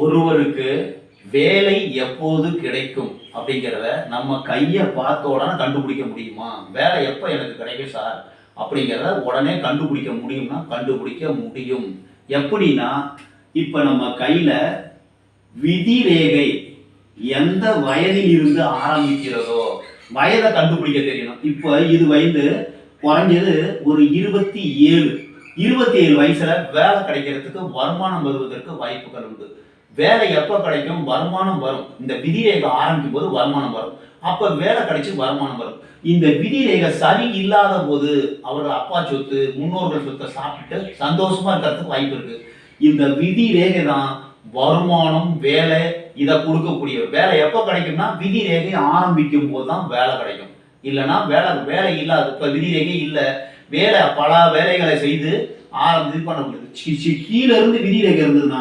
ஒருவருக்கு வேலை எப்போது கிடைக்கும் அப்படிங்கிறத நம்ம கையை பார்த்த உடனே கண்டுபிடிக்க முடியுமா? வேலை எப்போ எனக்கு கிடைக்கும் சார் அப்படிங்கிறத உடனே கண்டுபிடிக்க முடியும்னா கண்டுபிடிக்க முடியும். எப்படின்னா, இப்போ நம்ம கையில் விதி ரேகை எந்த வயதில் இருந்து ஆரம்பிக்கிறதோ வயதை கண்டுபிடிக்க தெரியணும். இப்போ இது வயது குறைஞ்சது ஒரு 27 வயசுல வேலை கிடைக்கிறதுக்கு வருமானம் வருவதற்கு வாய்ப்புகள் உண்டு. வேலை எப்போ கிடைக்கும்? வருமானம் வரும். இந்த விதிரேகை ஆரம்பிக்கும் போது வருமானம் வரும். அப்ப வேலை கிடைச்சி வருமானம் வரும். இந்த விதிரேகை சரி இல்லாத போது அவர்கள் அப்பா சொத்து முன்னோர்கள் சொத்தை சாப்பிட்டு சந்தோஷமா இருக்கிறதுக்கு வாய்ப்பு இருக்கு. இந்த விதி ரேகை தான் வருமானம் வேலை இதை கொடுக்கக்கூடிய. வேலை எப்போ கிடைக்கும்னா விதி ரேகை ஆரம்பிக்கும் போது தான் வேலை கிடைக்கும். இல்லைன்னா வேலை இல்லாது. இப்ப விதி ரேகை இல்லை, வேலை பல வேலைகளை செய்து இது பண்ண முடியாது. கீழே இருந்து விதி ரேகை இருந்ததுன்னா